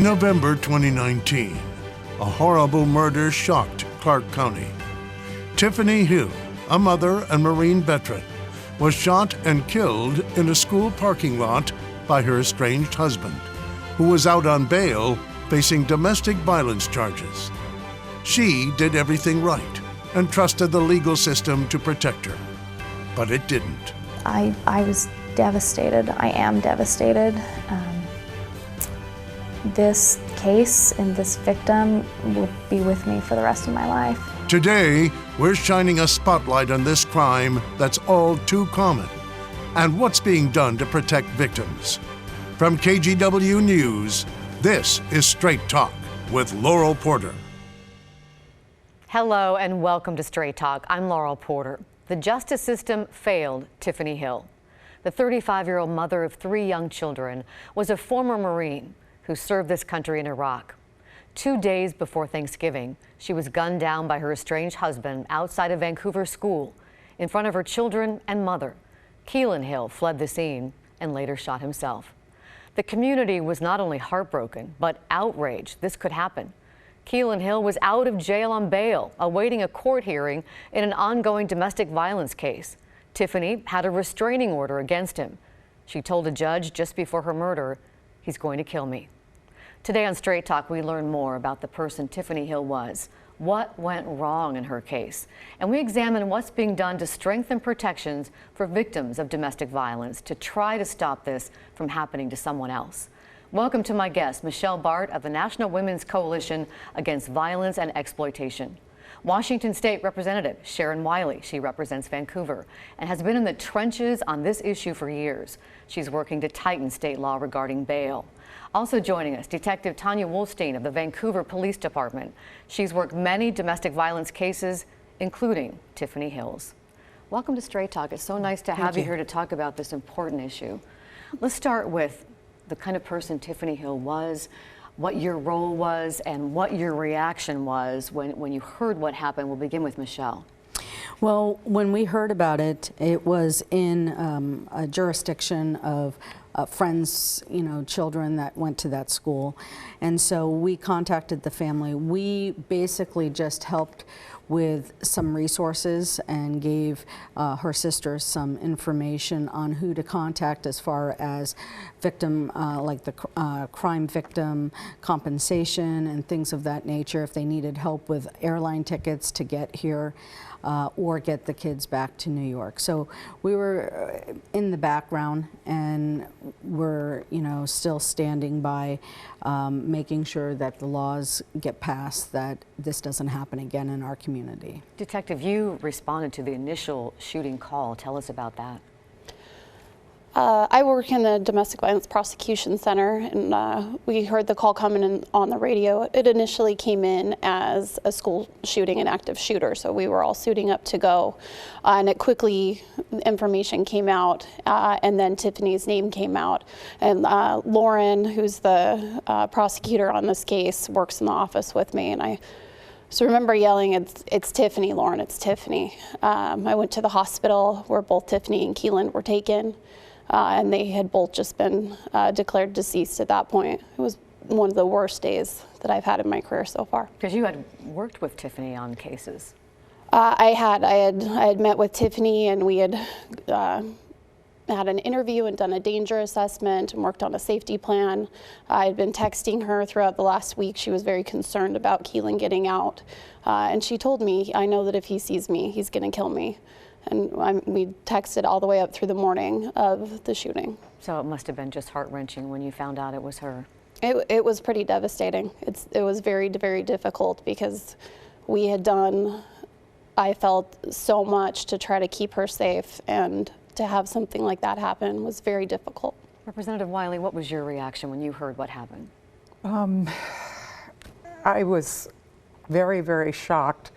November 2019, a horrible murder shocked Clark County. Tiffany Hill, a mother and Marine veteran, was shot and killed in a school parking lot by her estranged husband, who was out on bail facing domestic violence charges. She did everything right and trusted the legal system to protect her, but it didn't. I was devastated. I am devastated. This case and this victim will be with me for the rest of my life. Today, we're shining a spotlight on this crime that's all too common and what's being done to protect victims. From KGW News, this is Straight Talk with Laurel Porter. Hello and welcome to Straight Talk. I'm Laurel Porter. The justice system failed Tiffany Hill. The 35-year-old mother of 3 young children was a former Marine who served this country in Iraq. 2 days before Thanksgiving, she was gunned down by her estranged husband outside a Vancouver school in front of her children and mother. Keland Hill fled the scene and later shot himself. The community was not only heartbroken, but outraged this could happen. Keland Hill was out of jail on bail, awaiting a court hearing in an ongoing domestic violence case. Tiffany had a restraining order against him. She told a judge just before her murder, "He's going to kill me." Today on Straight Talk, we learn more about the person Tiffany Hill was, what went wrong in her case, and we examine what's being done to strengthen protections for victims of domestic violence to try to stop this from happening to someone else. Welcome to my guest, Michelle Bart of the National Women's Coalition Against Violence and Exploitation. Washington State Representative Sharon Wiley, she represents Vancouver and has been in the trenches on this issue for years. She's working to tighten state law regarding bail. Also joining us, Detective Tanya Wolstein of the Vancouver Police Department. She's worked many domestic violence cases, including Tiffany Hill's. Welcome to Straight Talk. It's so nice to have you here to talk about this important issue. Let's start with the kind of person Tiffany Hill was, what your role was, and what your reaction was when you heard what happened. We'll begin with Michelle. Well, when we heard about it, it was in a jurisdiction of friends, children that went to that school. And so we contacted the family. We basically just helped with some resources and gave her sisters some information on who to contact as far as victim, like the crime victim compensation and things of that nature, if they needed help with airline tickets to get here or get the kids back to New York. So we were in the background, and we're still standing by making sure that the laws get passed, that this doesn't happen again in our community. Detective, you responded to the initial shooting call. Tell us about that. I work in the Domestic Violence Prosecution Center, and we heard the call coming in on the radio. It initially came in as a school shooting, an active shooter, so we were all suiting up to go. And it quickly, information came out, and then Tiffany's name came out. And Lauren, who's the prosecutor on this case, works in the office with me, and I remember yelling, it's Tiffany, Lauren, it's Tiffany. I went to the hospital where both Tiffany and Keland were taken. And they had both just been declared deceased at that point. It was one of the worst days that I've had in my career so far. Because you had worked with Tiffany on cases. I had met with Tiffany, and we had had an interview and done a danger assessment and worked on a safety plan. I had been texting her throughout the last week. She was very concerned about Keland getting out. And she told me, I know that if he sees me, he's going to kill me. And we texted all the way up through the morning of the shooting. So it must have been just heart-wrenching when you found out it was her. It was pretty devastating. It was very, very difficult because we had done, I felt, so much to try to keep her safe, and to have something like that happen was very difficult. Representative Wiley, what was your reaction when you heard what happened? I was very, very shocked.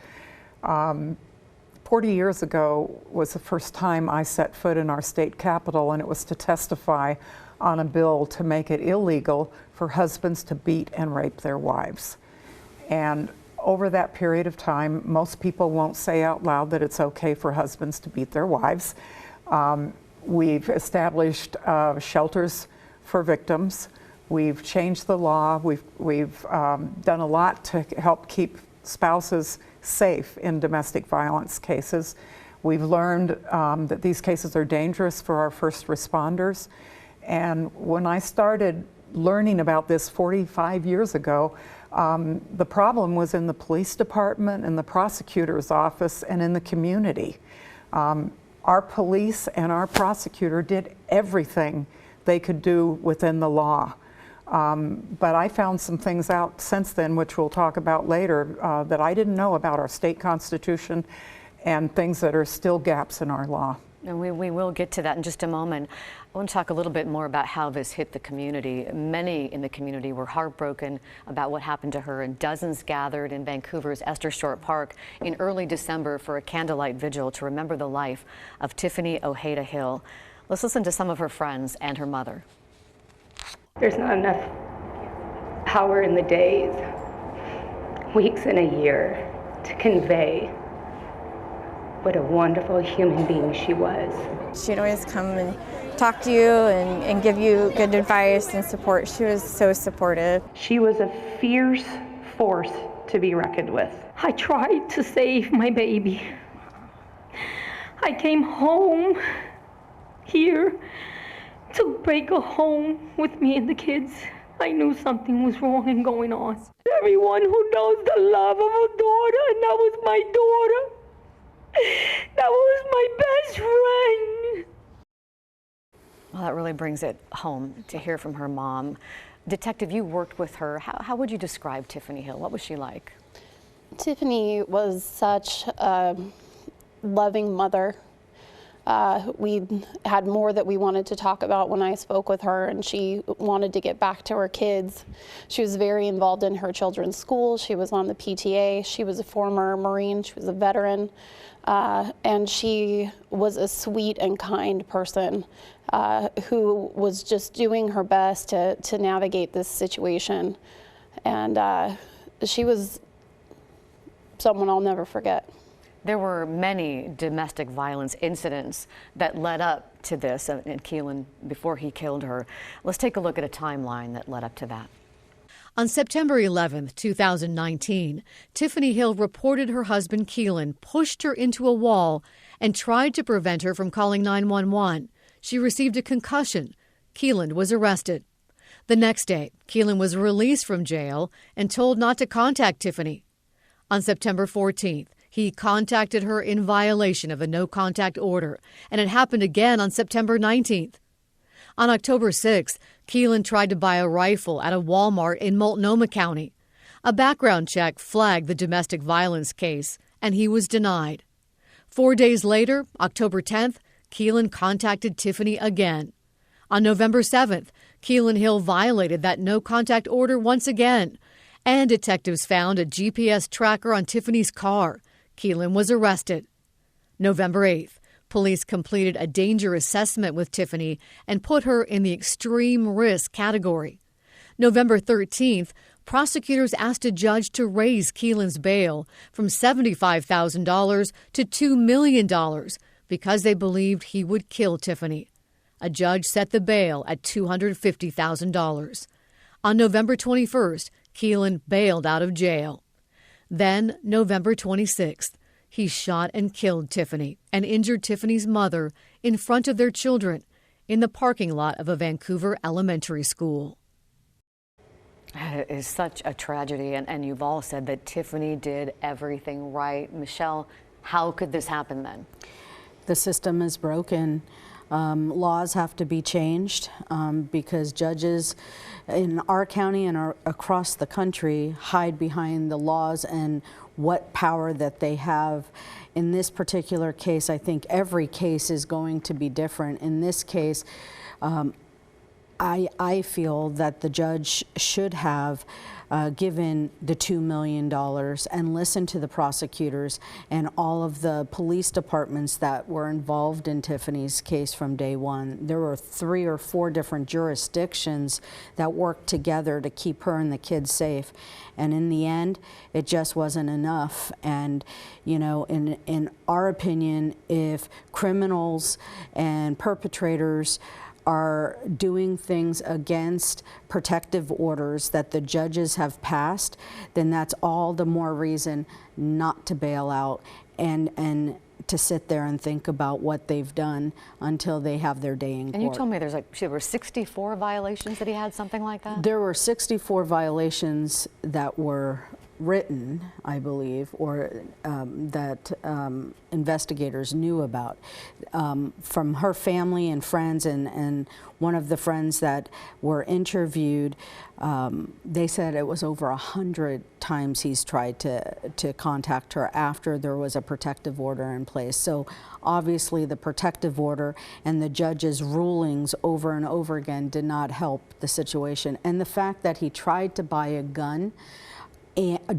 40 years ago was the first time I set foot in our state capitol, and it was to testify on a bill to make it illegal for husbands to beat and rape their wives. And over that period of time, most people won't say out loud that it's okay for husbands to beat their wives. We've established shelters for victims. We've changed the law. We've done a lot to help keep spouses safe in domestic violence cases. We've learned that these cases are dangerous for our first responders. And when I started learning about this 45 years ago, the problem was in the police department, in the prosecutor's office, and in the community. Our police and our prosecutor did everything they could do within the law. But I found some things out since then, which we'll talk about later, that I didn't know about our state constitution and things that are still gaps in our law. And we will get to that in just a moment. I want to talk a little bit more about how this hit the community. Many in the community were heartbroken about what happened to her, and dozens gathered in Vancouver's Esther Short Park in early December for a candlelight vigil to remember the life of Tiffany Hill. Let's listen to some of her friends and her mother. There's not enough power in the days, weeks, and a year to convey what a wonderful human being she was. She'd always come and talk to you and give you good advice and support. She was so supportive. She was a fierce force to be reckoned with. I tried to save my baby. I came home here to break a home with me and the kids. I knew something was wrong and going on. Everyone who knows the love of a daughter, and that was my daughter. That was my best friend. Well, that really brings it home to hear from her mom. Detective, you worked with her. How would you describe Tiffany Hill? What was she like? Tiffany was such a loving mother. We had more that we wanted to talk about when I spoke with her, and she wanted to get back to her kids. She was very involved in her children's school. She was on the PTA. She was a former Marine. She was a veteran. And she was a sweet and kind person who was just doing her best to navigate this situation. And she was someone I'll never forget. There were many domestic violence incidents that led up to this in Keland before he killed her. Let's take a look at a timeline that led up to that. On September 11, 2019, Tiffany Hill reported her husband Keland pushed her into a wall and tried to prevent her from calling 911. She received a concussion. Keland was arrested. The next day, Keland was released from jail and told not to contact Tiffany. On September 14th, he contacted her in violation of a no-contact order, and it happened again on September 19th. On October 6th, Keland tried to buy a rifle at a Walmart in Multnomah County. A background check flagged the domestic violence case, and he was denied. 4 days later, October 10th, Keland contacted Tiffany again. On November 7th, Keland Hill violated that no-contact order once again, and detectives found a GPS tracker on Tiffany's car. Keland was arrested. November 8th, police completed a danger assessment with Tiffany and put her in the extreme risk category. November 13th, prosecutors asked a judge to raise Keland's bail from $75,000 to $2 million because they believed he would kill Tiffany. A judge set the bail at $250,000. On November 21st, Keland bailed out of jail. Then, November 26th, he shot and killed Tiffany and injured Tiffany's mother in front of their children in the parking lot of a Vancouver elementary school. It is such a tragedy, and you've all said that Tiffany did everything right. Michelle, how could this happen then? The system is broken. Laws have to be changed because judges in our county and across the country hide behind the laws and what power that they have. In this particular case, I think every case is going to be different. In this case, I feel that the judge should have given the $2 million and listened to the prosecutors and all of the police departments that were involved in Tiffany's case from day one. There were 3 or 4 different jurisdictions that worked together to keep her and the kids safe. And in the end, it just wasn't enough. And, you know, in our opinion, if criminals and perpetrators are doing things against protective orders that the judges have passed, then that's all the more reason not to bail out and to sit there and think about what they've done until they have their day in court. And you told me there were 64 violations that he had, something like that? There were 64 violations that were written, I believe, or that investigators knew about from her family and friends, and one of the friends that were interviewed, they said it was over 100 times he's tried to contact her after there was a protective order in place. So obviously the protective order and the judge's rulings over and over again did not help the situation. And the fact that he tried to buy a gun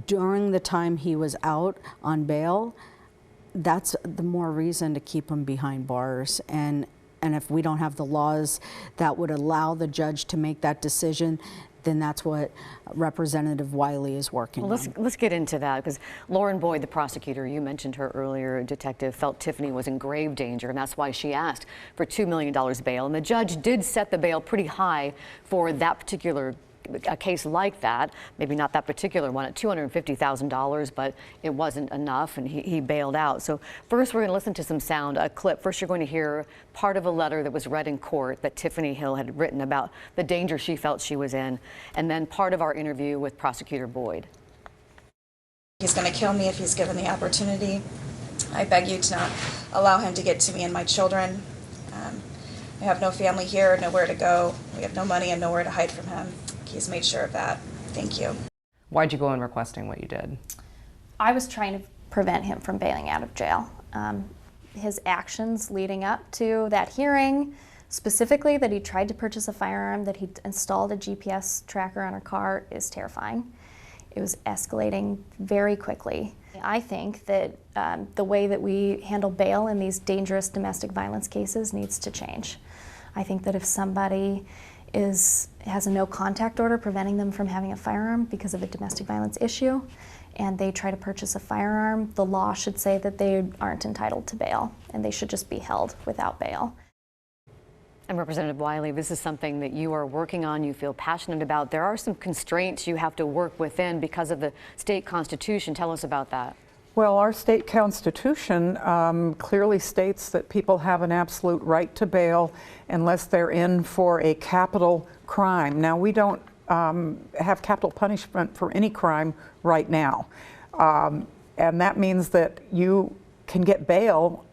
during the time he was out on bail, that's the more reason to keep him behind bars. And if we don't have the laws that would allow the judge to make that decision, then that's what Representative Wiley is working on. Let's get into that, because Lauren Boyd, the prosecutor, you mentioned her earlier, detective, felt Tiffany was in grave danger, and that's why she asked for $2 million bail. And the judge did set the bail pretty high for that particular a case like that, maybe not that particular one, at $250,000, but it wasn't enough, and he bailed out. So first we're going to listen to some sound, a clip. First you're going to hear part of a letter that was read in court that Tiffany Hill had written about the danger she felt she was in, and then part of our interview with Prosecutor Boyd. He's going to kill me if he's given the opportunity. I beg you to not allow him to get to me and my children. I have no family here, nowhere to go. We have no money and nowhere to hide from him. He's made sure of that. Thank you. Why'd you go in requesting what you did? I was trying to prevent him from bailing out of jail. His actions leading up to that hearing, specifically that he tried to purchase a firearm, that he installed a GPS tracker on her car, is terrifying. It was escalating very quickly. I think that the way that we handle bail in these dangerous domestic violence cases needs to change. I think that if somebody has a no contact order preventing them from having a firearm because of a domestic violence issue, and they try to purchase a firearm, the law should say that they aren't entitled to bail and they should just be held without bail. And Representative Wiley, this is something that you are working on, you feel passionate about. There are some constraints you have to work within because of the state constitution. Tell us about that. Well, our state constitution clearly states that people have an absolute right to bail unless they're in for a capital crime. Now, we don't have capital punishment for any crime right now. And that means that you can get bail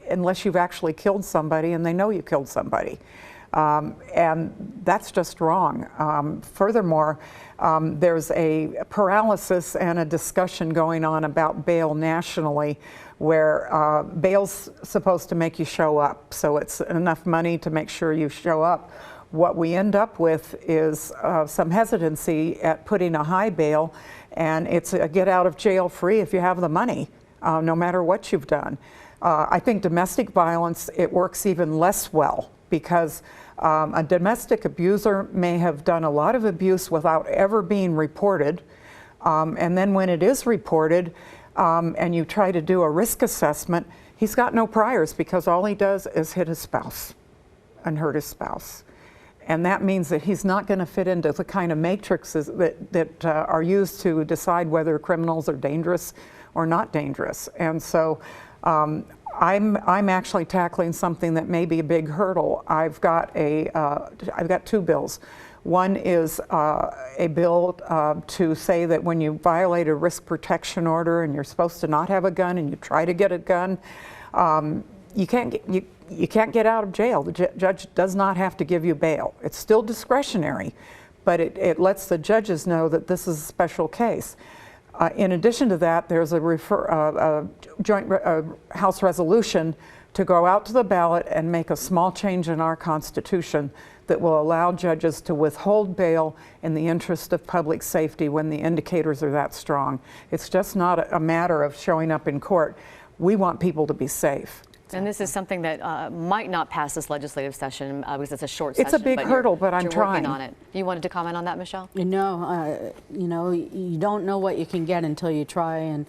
unless you've actually killed somebody and they know you killed somebody. And that's just wrong. Furthermore, there's a paralysis and a discussion going on about bail nationally, where bail's supposed to make you show up, so it's enough money to make sure you show up. What we end up with is some hesitancy at putting a high bail, and it's a get out of jail free if you have the money, no matter what you've done. I think domestic violence, it works even less well, because a domestic abuser may have done a lot of abuse without ever being reported, and then when it is reported and you try to do a risk assessment, he's got no priors because all he does is hit his spouse and hurt his spouse. And that means that he's not going to fit into the kind of matrices that are used to decide whether criminals are dangerous or not dangerous. And so I'm actually tackling something that may be a big hurdle. I've got two bills. One is a bill to say that when you violate a risk protection order and you're supposed to not have a gun and you try to get a gun, you can't get out of jail. The judge does not have to give you bail. It's still discretionary, but it lets the judges know that this is a special case. In addition to that, there's a joint House resolution to go out to the ballot and make a small change in our Constitution that will allow judges to withhold bail in the interest of public safety when the indicators are that strong. It's just not a matter of showing up in court. We want people to be safe. And this is something that might not pass this legislative session because it's a short session. It's a big hurdle, but I'm trying. Working on it. You wanted to comment on that, Michelle? No, you know, you don't know what you can get until you try, and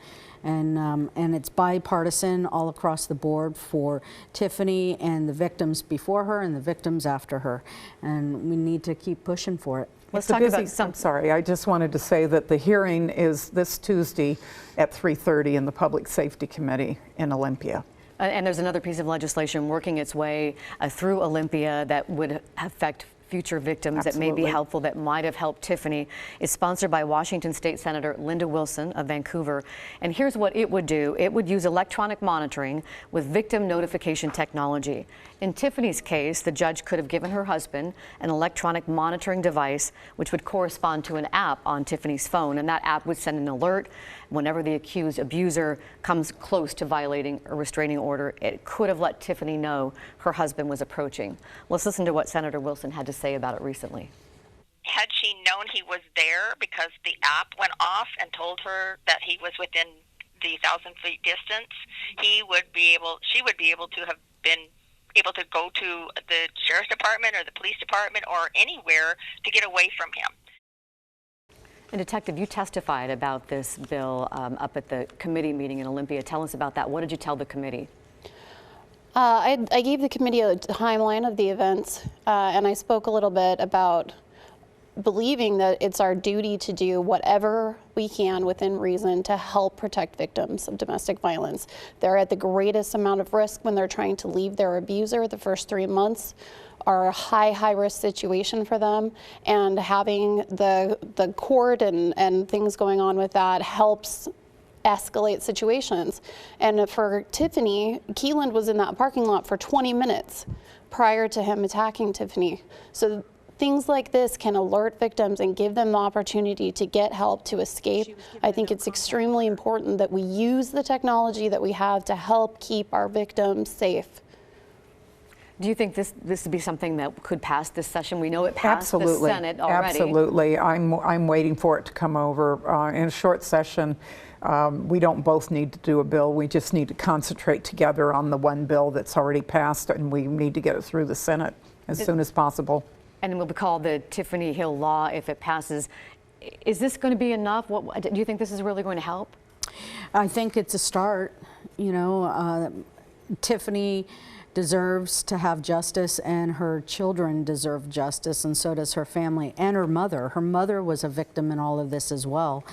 it's bipartisan all across the board for Tiffany and the victims before her and the victims after her, and we need to keep pushing for it. Let's talk about some. I'm sorry, I just wanted to say that the hearing is this Tuesday at 3:30 in the Public Safety Committee in Olympia. And there's another piece of legislation working its way through Olympia that would affect future victims. Absolutely. That may be helpful, that might have helped Tiffany. It's sponsored by Washington State Senator Linda Wilson of Vancouver. And here's what it would do. It would use electronic monitoring with victim notification technology. In Tiffany's case, the judge could have given her husband an electronic monitoring device, which would correspond to an app on Tiffany's phone. And that app would send an alert whenever the accused abuser comes close to violating a restraining order. It could have let Tiffany know her husband was approaching. Let's listen to what Senator Wilson had to say about it recently. Had she known he was there because the app went off and told her that he was within the 1,000-foot distance, she would be able to have been able to go to the sheriff's department or the police department or anywhere to get away from him. And Detective, you testified about this bill up at the committee meeting in Olympia. Tell us about that. What did you tell the committee? I gave the committee a timeline of the events, and I spoke a little bit about believing that it's our duty to do whatever we can within reason to help protect victims of domestic violence. They're at the greatest amount of risk when they're trying to leave their abuser. The first 3 months are a high risk situation for them, and having the court and things going on with that helps escalate situations. And for Tiffany, Keland was in that parking lot for 20 minutes prior to him attacking Tiffany. So things like this can alert victims and give them the opportunity to get help, to escape. I think it's extremely important that we use the technology that we have to help keep our victims safe. Do you think this would be something that could pass this session? We know it passed the Senate already. Absolutely. I'm waiting for it to come over in a short session. We don't both need to do a bill. We just need to concentrate together on the one bill that's already passed, and we need to get it through the Senate as soon as possible. And it will be called the Tiffany Hill law if it passes. Is this going to be enough? Do you think this is really going to help? I think it's a start. You know, Tiffany deserves to have justice, and her children deserve justice, and so does her family and her mother. Her mother was a victim in all of this as well.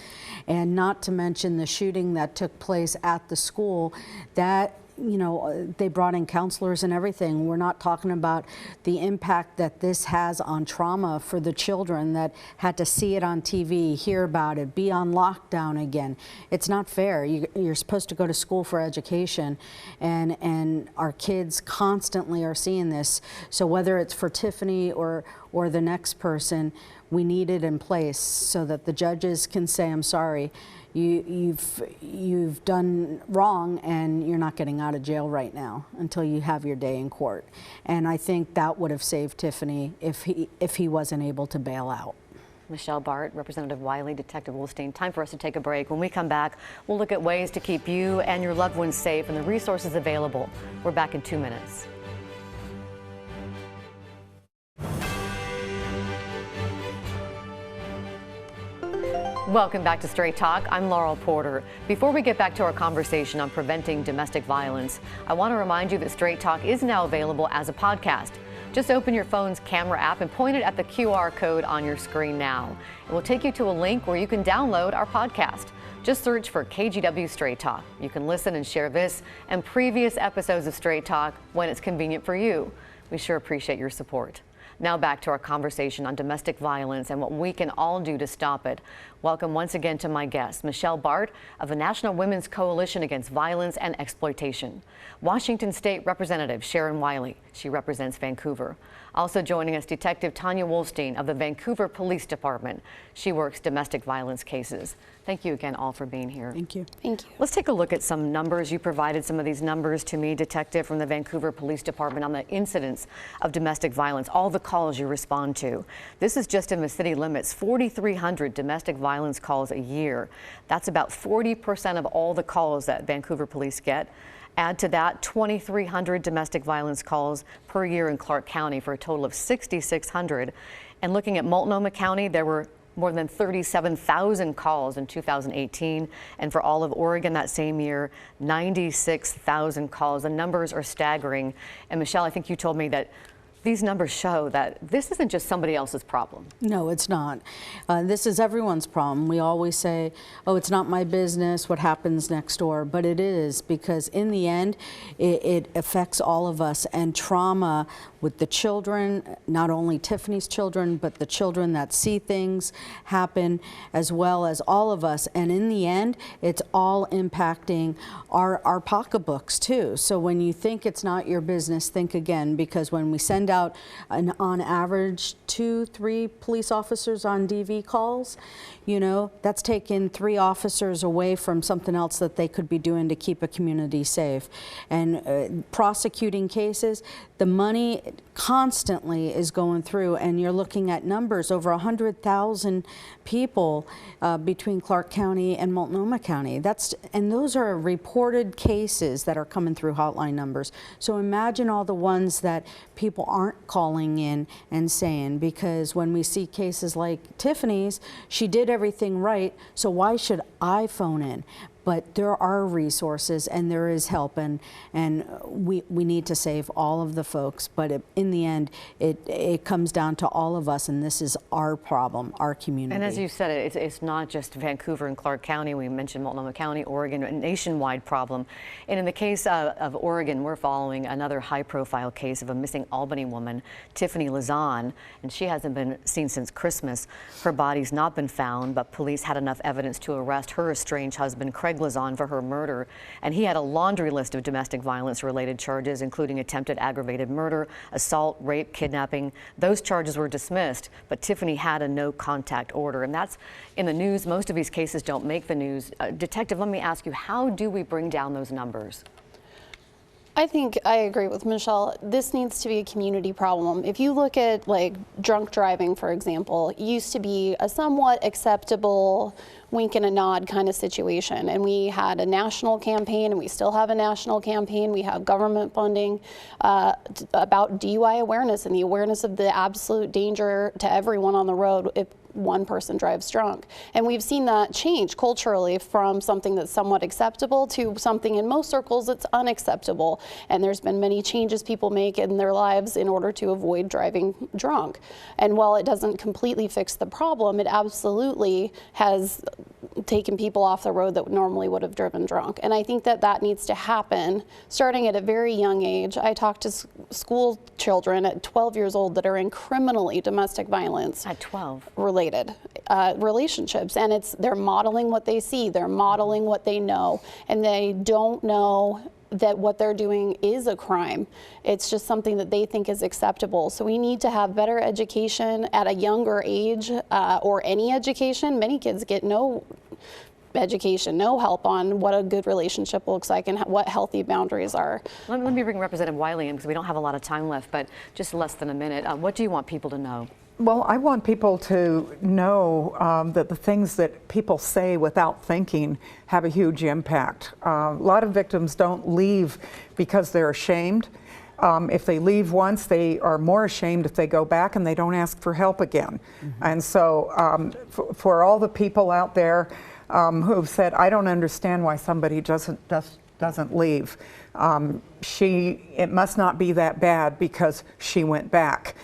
And not to mention the shooting that took place at the school, that, you know, they brought in counselors and everything. We're not talking about the impact that this has on trauma for the children that had to see it on TV, hear about it, be on lockdown again. It's not fair. You're supposed to go to school for education, and our kids constantly are seeing this. So whether it's for Tiffany or the next person, we need it in place so that the judges can say, I'm sorry, you've done wrong, and you're not getting out of jail right now until you have your day in court. And I think that would have saved Tiffany if he wasn't able to bail out. Michelle Bart, Representative Wiley, Detective Wolstein. Time for us to take a break. When we come back, we'll look at ways to keep you and your loved ones safe and the resources available. We're back in 2 minutes. Welcome back to Straight Talk. I'm Laurel Porter. Before we get back to our conversation on preventing domestic violence, I want to remind you that Straight Talk is now available as a podcast. Just open your phone's camera app and point it at the QR code on your screen now. It will take you to a link where you can download our podcast. Just search for KGW Straight Talk. You can listen and share this and previous episodes of Straight Talk when it's convenient for you. We sure appreciate your support. Now back to our conversation on domestic violence and what we can all do to stop it. Welcome once again to my guest, Michelle Bart of the National Women's Coalition Against Violence and Exploitation. Washington State Representative Sharon Wiley. She represents Vancouver. Also joining us, Detective Tanya Wolstein of the Vancouver Police Department. She works domestic violence cases. Thank you again all for being here. Thank you. Thank you. Let's take a look at some numbers. You provided some of these numbers to me, Detective, from the Vancouver Police Department on the incidents of domestic violence, all the calls you respond to. This is just in the city limits, 4,300 domestic violence calls a year. That's about 40% of all the calls that Vancouver police get. Add to that 2,300 domestic violence calls per year in Clark County for a total of 6,600. And looking at Multnomah County, there were more than 37,000 calls in 2018. And for all of Oregon that same year, 96,000 calls. The numbers are staggering. And Michelle, I think you told me that these numbers show that this isn't just somebody else's problem. No, it's not. This is everyone's problem. We always say, oh, it's not my business what happens next door, but it is, because in the end, it affects all of us. And trauma with the children, not only Tiffany's children, but the children that see things happen, as well as all of us. And in the end, it's all impacting our pocketbooks too. So when you think it's not your business, think again, because when we send out on average 2-3 police officers on DV calls, you know, that's taking 3 officers away from something else that they could be doing to keep a community safe. And prosecuting cases, the money constantly is going through, and you're looking at numbers over 100,000 people between Clark County and Multnomah County. And those are reported cases that are coming through hotline numbers. So imagine all the ones that people aren't calling in and saying, because when we see cases like Tiffany's, she did everything right, so why should I phone in? But there are resources and there is help, and we need to save all of the folks. But in the end, it comes down to all of us, and this is our problem, our community. And as you said, it's not just Vancouver and Clark County. We mentioned Multnomah County, Oregon, a nationwide problem. And in the case of Oregon, we're following another high-profile case of a missing Albany woman, Tiffany Lazan, and she hasn't been seen since Christmas. Her body's not been found, but police had enough evidence to arrest her estranged husband, Craig Lazan, for her murder, and he had a laundry list of domestic violence related charges, including attempted aggravated murder, assault, rape, kidnapping. Those charges were dismissed, but Tiffany had a no contact order, and that's in the news. Most of these cases don't make the news. Detective, let me ask you, how do we bring down those numbers? I think I agree with Michelle. This needs to be a community problem. If you look at like drunk driving, for example, it used to be a somewhat acceptable wink and a nod kind of situation. And we had a national campaign, and we still have a national campaign. We have government funding about DUI awareness and the awareness of the absolute danger to everyone on the road if one person drives drunk. And we've seen that change culturally from something that's somewhat acceptable to something in most circles that's unacceptable. And there's been many changes people make in their lives in order to avoid driving drunk. And while it doesn't completely fix the problem, it absolutely has taken people off the road that normally would have driven drunk. And I think that that needs to happen starting at a very young age. I talk to school children at 12 years old that are in criminally domestic violence. At 12? Related relationships, and they're modeling what they see, they're modeling what they know, and they don't know that what they're doing is a crime. It's just something that they think is acceptable. So we need to have better education at a younger age, or any education. Many kids get no education, no help on what a good relationship looks like and what healthy boundaries are. Let me bring Representative Wiley in, because we don't have a lot of time left, but just less than a minute. What do you want people to know? Well, I want people to know that the things that people say without thinking have a huge impact. A lot of victims don't leave because they're ashamed. If they leave once, they are more ashamed if they go back and they don't ask for help again. Mm-hmm. And so for all the people out there who have said, I don't understand why somebody doesn't leave. It must not be that bad because she went back.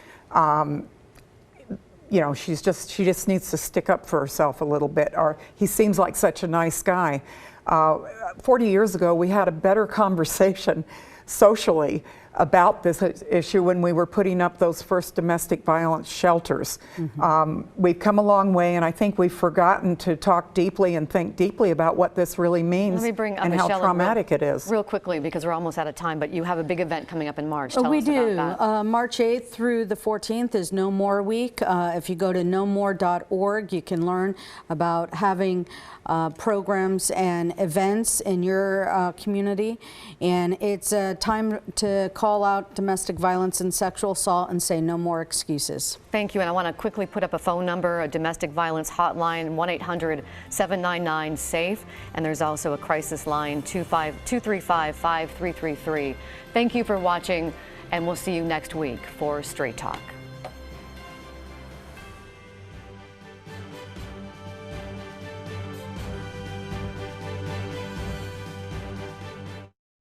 You know, she just needs to stick up for herself a little bit, or he seems like such a nice guy. 40 years ago, we had a better conversation socially about this issue when we were putting up those first domestic violence shelters. Mm-hmm. We've come a long way, and I think we've forgotten to talk deeply and think deeply about what this really means. Let me bring and Michelle how traumatic it is. Real quickly, because we're almost out of time, but you have a big event coming up in March. Tell we us do. About that. March 8th through the 14th is No More Week. If you go to nomore.org, you can learn about having programs and events in your community. And it's a time to call call out domestic violence and sexual assault and say no more excuses. Thank you, and I want to quickly put up a phone number, a domestic violence hotline, 1-800-799-SAFE, and there's also a crisis line, 235-5333. Thank you for watching, and we'll see you next week for Straight Talk.